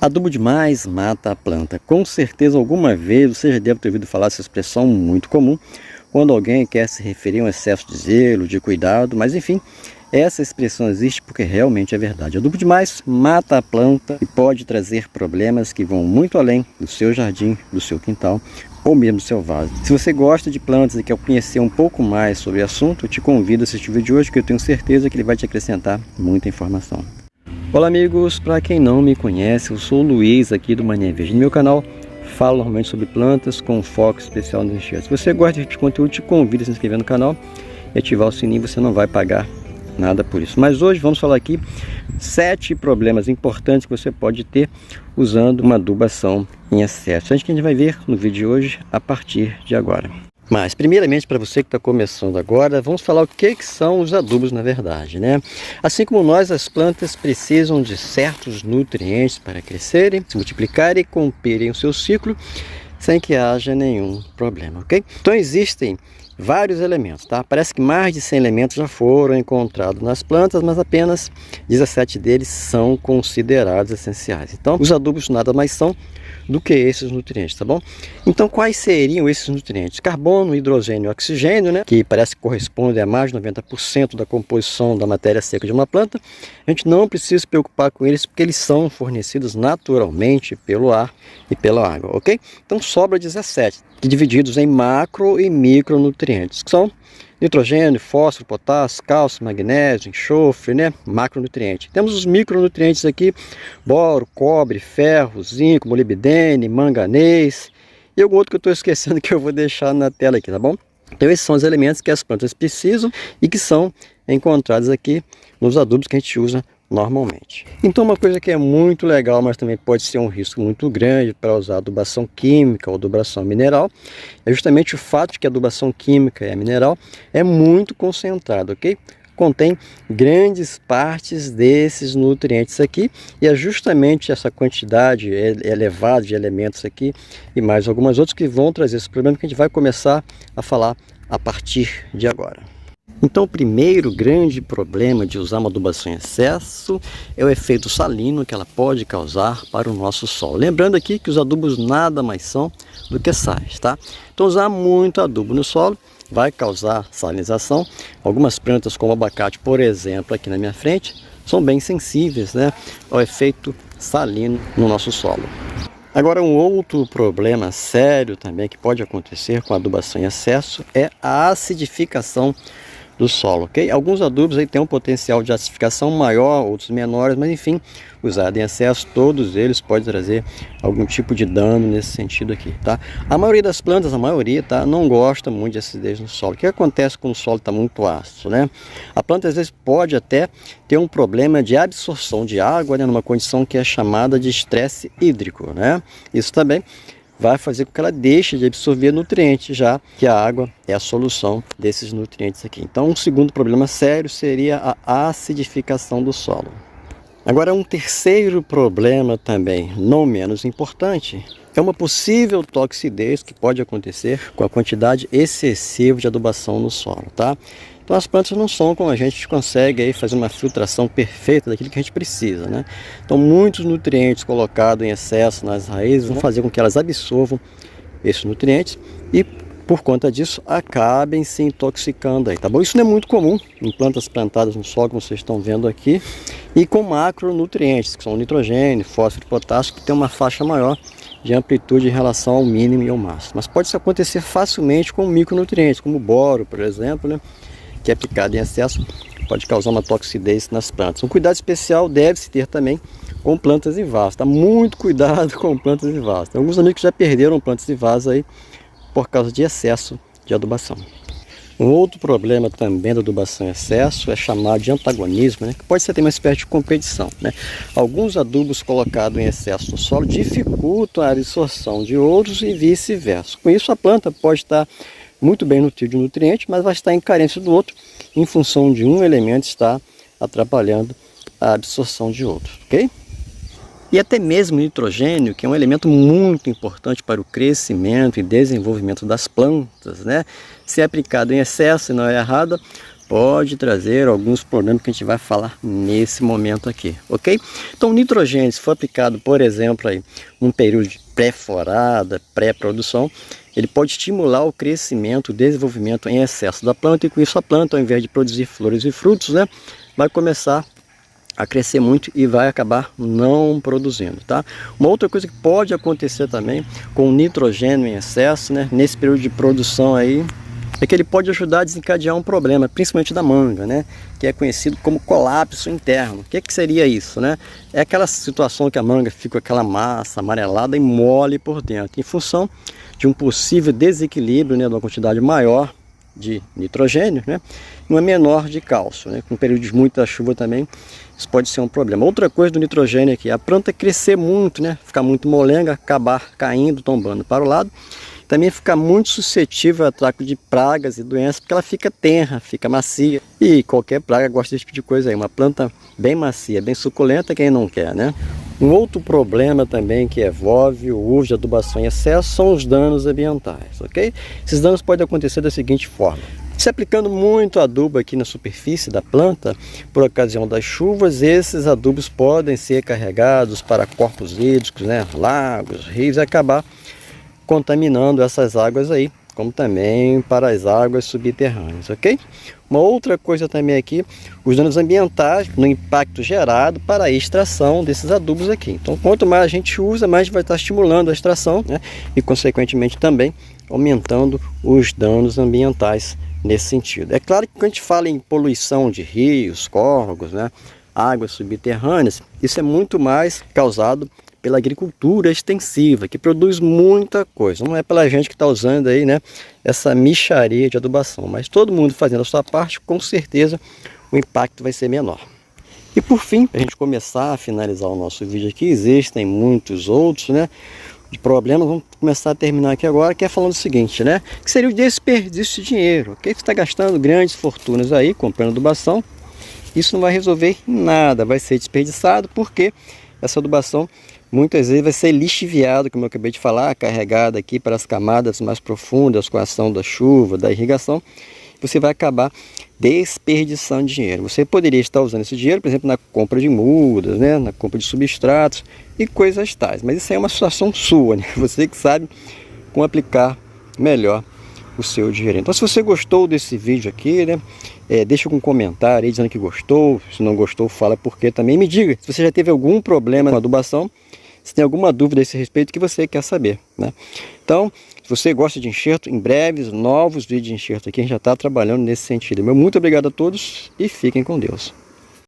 Adubo demais mata a planta. Com certeza alguma vez você já deve ter ouvido falar essa expressão muito comum quando alguém quer se referir a um excesso de zelo, de cuidado, mas enfim, essa expressão existe porque realmente é verdade. Adubo demais mata a planta e pode trazer problemas que vão muito além do seu jardim, do seu quintal ou mesmo do seu vaso. Se você gosta de plantas e quer conhecer um pouco mais sobre o assunto, eu te convido a assistir o vídeo de hoje, que eu tenho certeza que ele vai te acrescentar muita informação. Olá amigos, para quem não me conhece, eu sou o Luiz aqui do Mania Verde. No meu canal falo normalmente sobre plantas com foco especial nos enxertos. Se você gosta de conteúdo, te convido a se inscrever no canal e ativar o sininho, você não vai pagar nada por isso. Mas hoje vamos falar aqui 7 problemas importantes que você pode ter usando uma adubação em excesso. A gente vai ver no vídeo de hoje a partir de agora. Mas, primeiramente, para você que está começando agora, vamos falar o que são os adubos na verdade, né? Assim como nós, as plantas precisam de certos nutrientes para crescerem, se multiplicarem e cumprirem o seu ciclo, sem que haja nenhum problema, ok? Então existem vários elementos, tá? Parece que mais de 100 elementos já foram encontrados nas plantas, mas apenas 17 deles são considerados essenciais. Então, os adubos nada mais são do que esses nutrientes, tá bom? Então, quais seriam esses nutrientes? Carbono, hidrogênio e oxigênio, né? Que parece que corresponde a mais de 90% da composição da matéria seca de uma planta. A gente não precisa se preocupar com eles, porque eles são fornecidos naturalmente pelo ar e pela água, ok? Então, sobra 17, divididos em macro e micronutrientes, que são nitrogênio, fósforo, potássio, cálcio, magnésio, enxofre, né? Macronutrientes. Temos os micronutrientes aqui: boro, cobre, ferro, zinco, molibdênio, manganês e algum outro que eu estou esquecendo que eu vou deixar na tela aqui, tá bom? Então esses são os elementos que as plantas precisam e que são encontrados aqui nos adubos que a gente usa normalmente. Então uma coisa que é muito legal, mas também pode ser um risco muito grande para usar adubação química ou adubação mineral, é justamente o fato de que a adubação química e a mineral é muito concentrada, ok? Contém grandes partes desses nutrientes aqui, e é justamente essa quantidade elevada de elementos aqui e mais algumas outras que vão trazer esse problema que a gente vai começar a falar a partir de agora. Então o primeiro grande problema de usar uma adubação em excesso é o efeito salino que ela pode causar para o nosso solo. Lembrando aqui que os adubos nada mais são do que sais, tá? Então usar muito adubo no solo vai causar salinização. Algumas plantas como o abacate, por exemplo, aqui na minha frente, são bem sensíveis, né, ao efeito salino no nosso solo. Agora, um outro problema sério também que pode acontecer com a adubação em excesso é a acidificação do solo, ok? Alguns adubos aí têm um potencial de acidificação maior, outros menores, mas enfim, usado em excesso, todos eles podem trazer algum tipo de dano nesse sentido aqui, tá? A maioria das plantas, tá, não gosta muito de acidez no solo. O que acontece quando o solo está muito ácido, né? A planta às vezes pode até ter um problema de absorção de água, né, numa condição que é chamada de estresse hídrico, né? Isso também vai fazer com que ela deixe de absorver nutrientes, já que a água é a solução desses nutrientes aqui. Então, um segundo problema sério seria a acidificação do solo. Agora, um terceiro problema também, não menos importante, é uma possível toxidez que pode acontecer com a quantidade excessiva de adubação no solo, tá? Então as plantas não são como a gente consegue aí fazer uma filtração perfeita daquilo que a gente precisa, né? Então muitos nutrientes colocados em excesso nas raízes vão fazer com que elas absorvam esses nutrientes e por conta disso acabem se intoxicando aí, tá bom? Isso não é muito comum em plantas plantadas no solo, como vocês estão vendo aqui, e com macronutrientes, que são nitrogênio, fósforo e potássio, que tem uma faixa maior de amplitude em relação ao mínimo e ao máximo. Mas pode acontecer facilmente com micronutrientes, como o boro, por exemplo, né, que é aplicado em excesso, pode causar uma toxidez nas plantas. Um cuidado especial deve-se ter também com plantas em vaso, tá? Muito cuidado com plantas em vaso. Tem alguns amigos que já perderam plantas em vaso aí por causa de excesso de adubação. Um outro problema também da adubação em excesso é chamado de antagonismo, né? Que pode ser também uma espécie de competição, né? Alguns adubos colocados em excesso no solo dificultam a absorção de outros e vice-versa. Com isso, a planta pode estar muito bem nutrida de nutriente, mas vai estar em carência do outro, em função de um elemento estar atrapalhando a absorção de outro, ok? E até mesmo o nitrogênio, que é um elemento muito importante para o crescimento e desenvolvimento das plantas, né? Se aplicado em excesso e não é errado, pode trazer alguns problemas que a gente vai falar nesse momento aqui, ok? Então o nitrogênio, se for aplicado, por exemplo, aí, num período de pré-forada, pré-produção, ele pode estimular o crescimento, o desenvolvimento em excesso da planta, e com isso a planta, ao invés de produzir flores e frutos, né, vai começar a crescer muito e vai acabar não produzindo, tá? Uma outra coisa que pode acontecer também com o nitrogênio em excesso, né, nesse período de produção aí, é que ele pode ajudar a desencadear um problema, principalmente da manga, né, que é conhecido como colapso interno. O que seria isso, né? É aquela situação que a manga fica com aquela massa amarelada e mole por dentro, em função de um possível desequilíbrio, né, de uma quantidade maior de nitrogênio, né, e uma menor de cálcio, né? Com um período de muita chuva também, isso pode ser um problema. Outra coisa do nitrogênio aqui, a planta crescer muito, né, ficar muito molenga, acabar caindo, tombando para o lado, também fica muito suscetível ao ataque de pragas e doenças, porque ela fica tenra, fica macia, e qualquer praga gosta desse tipo de coisa aí. Uma planta bem macia, bem suculenta, quem não quer, né? Um outro problema também que envolve o uso de adubação em excesso são os danos ambientais, ok? Esses danos podem acontecer da seguinte forma: se aplicando muito adubo aqui na superfície da planta, por ocasião das chuvas, esses adubos podem ser carregados para corpos hídricos, né, lagos, rios, e acabar contaminando essas águas aí, como também para as águas subterrâneas, ok? Uma outra coisa também aqui, os danos ambientais no impacto gerado para a extração desses adubos aqui. Então, quanto mais a gente usa, mais vai estar estimulando a extração, né, e consequentemente também aumentando os danos ambientais nesse sentido. É claro que quando a gente fala em poluição de rios, córregos, né, águas subterrâneas, isso é muito mais causado pela agricultura extensiva, que produz muita coisa. Não é pela gente que está usando aí, né, essa mixaria de adubação, mas todo mundo fazendo a sua parte, com certeza o impacto vai ser menor. E por fim, para a gente começar a finalizar o nosso vídeo aqui, existem muitos outros, né, de problemas. Vamos começar a terminar aqui agora, que é falando o seguinte, né, que seria o desperdício de dinheiro, ok? Você está gastando grandes fortunas aí comprando adubação, isso não vai resolver nada, vai ser desperdiçado, porque essa adubação muitas vezes vai ser lixiviada, como eu acabei de falar, carregada aqui para as camadas mais profundas com a ação da chuva, da irrigação. Você vai acabar desperdiçando dinheiro. Você poderia estar usando esse dinheiro, por exemplo, na compra de mudas, né, na compra de substratos e coisas tais. Mas isso aí é uma situação sua, né? Você que sabe como aplicar melhor o seu dinheiro. Então, se você gostou desse vídeo aqui, né, deixa um comentário aí dizendo que gostou. Se não gostou, fala por quê também. Me diga se você já teve algum problema com a adubação, se tem alguma dúvida a esse respeito que você quer saber, né? Então, se você gosta de enxerto, em breves, novos vídeos de enxerto aqui, a gente já está trabalhando nesse sentido. Meu muito obrigado a todos e fiquem com Deus.